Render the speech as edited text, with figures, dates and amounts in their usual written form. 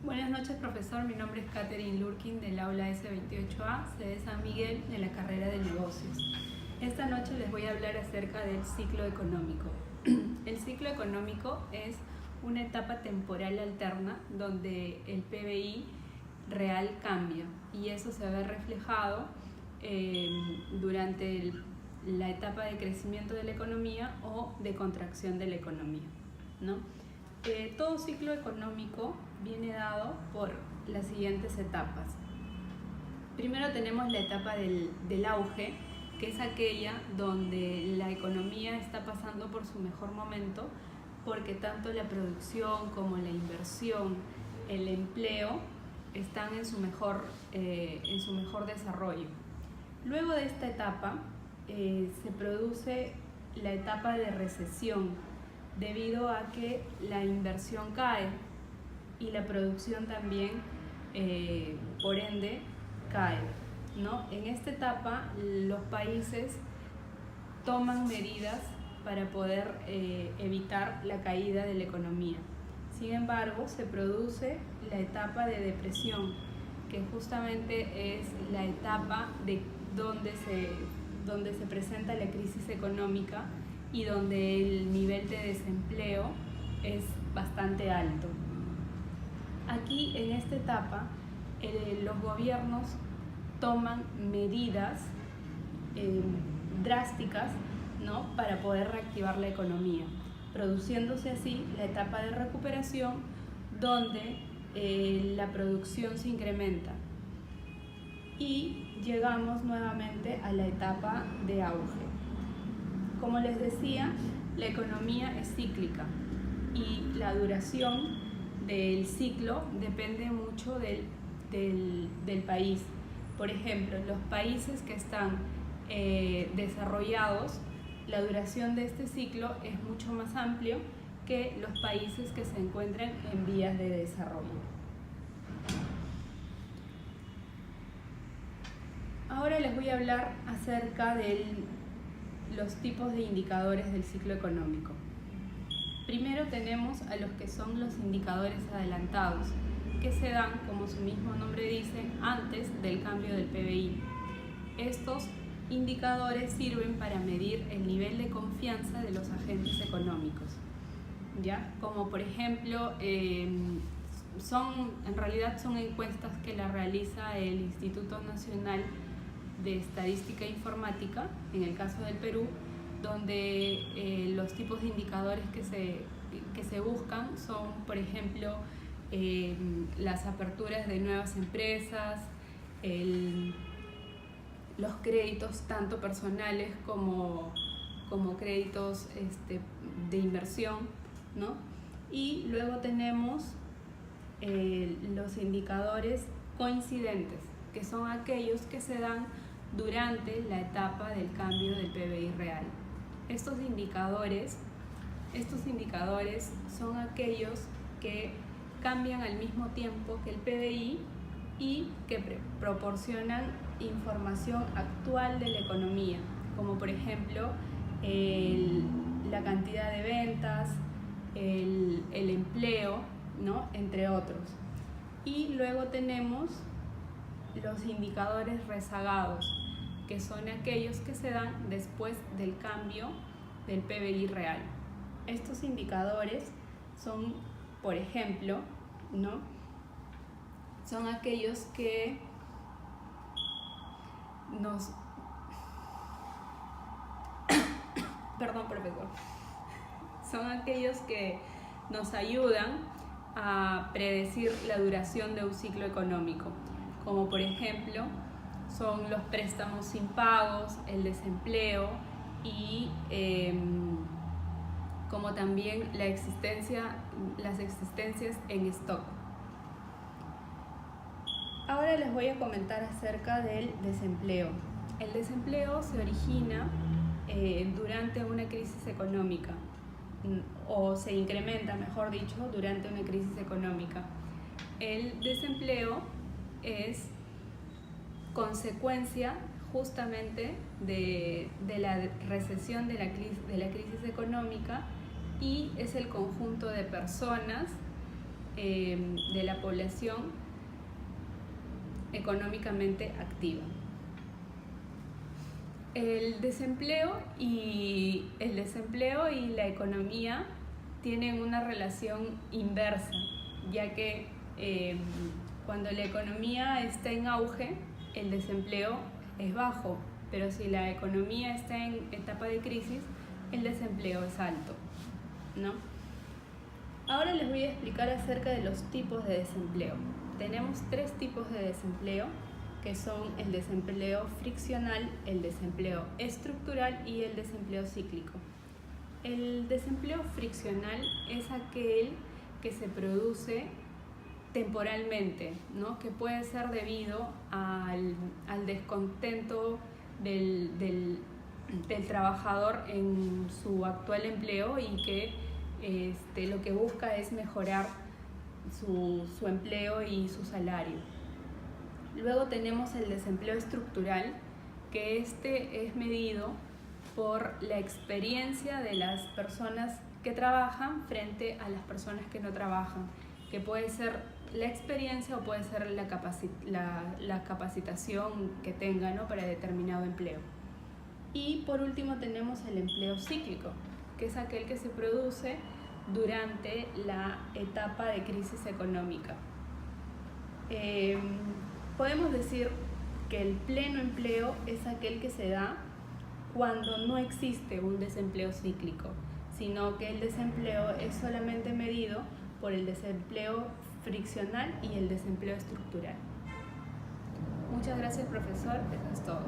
Buenas noches, profesor. Mi nombre es Catherine Lurkin del aula S28A, sede San Miguel, de la carrera de negocios. Esta noche les voy a hablar acerca del ciclo económico. El ciclo económico es una etapa temporal alterna donde el PBI real cambia y eso se ve reflejado durante la etapa de crecimiento de la economía o de contracción de la economía, ¿no? Todo ciclo económico viene dado por las siguientes etapas. Primero tenemos la etapa del auge, que es aquella donde la economía está pasando por su mejor momento, porque tanto la producción como la inversión, el empleo, están en su mejor desarrollo. Luego de esta etapa se produce la etapa de recesión, debido a que la inversión cae y la producción también, por ende, cae, ¿no? En esta etapa los países toman medidas para poder evitar la caída de la economía. Sin embargo, se produce la etapa de depresión, que justamente es la etapa donde se presenta la crisis económica y donde el nivel de desempleo es bastante alto. Aquí, en esta etapa, los gobiernos toman medidas drásticas, ¿no?, para poder reactivar la economía, produciéndose así la etapa de recuperación donde la producción se incrementa y llegamos nuevamente a la etapa de auge. Como les decía, la economía es cíclica y la duración del ciclo depende mucho del país. Por ejemplo, los países que están desarrollados, la duración de este ciclo es mucho más amplio que los países que se encuentran en vías de desarrollo. Ahora les voy a hablar acerca de los tipos de indicadores del ciclo económico. Primero tenemos a los que son los indicadores adelantados, que se dan, como su mismo nombre dice, antes del cambio del PBI. Estos indicadores sirven para medir el nivel de confianza de los agentes económicos, ¿ya? Como por ejemplo, en realidad son encuestas que la realiza el Instituto Nacional de Estadística e Informática, en el caso del Perú, donde los tipos de indicadores que se buscan son, por ejemplo, las aperturas de nuevas empresas, los créditos tanto personales como créditos de inversión, ¿no? Y luego tenemos los indicadores coincidentes, que son aquellos que se dan durante la etapa del cambio del PBI real. Estos indicadores son aquellos que cambian al mismo tiempo que el PBI y que proporcionan información actual de la economía, como por ejemplo la cantidad de ventas, el empleo, ¿no?, entre otros. Y luego tenemos los indicadores rezagados, que son aquellos que se dan después del cambio del PBI real. Estos indicadores son, por ejemplo, ¿no?, son aquellos que son aquellos que nos ayudan a predecir la duración de un ciclo económico, como por ejemplo son los préstamos sin pagos, el desempleo y como también las existencias en stock. Ahora les voy a comentar acerca del desempleo. El desempleo se origina durante una crisis económica, o se incrementa, mejor dicho, durante una crisis económica. El desempleo es consecuencia justamente de la recesión de la crisis económica y es el conjunto de personas de la población económicamente activa. El desempleo y la economía tienen una relación inversa, ya que cuando la economía está en auge, el desempleo es bajo, pero si la economía está en etapa de crisis, el desempleo es alto, ¿no? Ahora les voy a explicar acerca de los tipos de desempleo. Tenemos 3 tipos de desempleo, que son el desempleo friccional, el desempleo estructural y el desempleo cíclico. El desempleo friccional es aquel que se produce temporalmente, ¿no? Que puede ser debido al descontento del trabajador en su actual empleo y que lo que busca es mejorar su empleo y su salario. Luego tenemos el desempleo estructural, que es medido por la experiencia de las personas que trabajan frente a las personas que no trabajan, que puede ser la experiencia o puede ser la capacitación que tengan, ¿no? Para determinado empleo. Y por último tenemos el empleo cíclico, que es aquel que se produce durante la etapa de crisis económica. Podemos decir que el pleno empleo es aquel que se da cuando no existe un desempleo cíclico, sino que el desempleo es solamente medido por el desempleo friccional y el desempleo estructural. Muchas gracias, profesor. Eso es todo.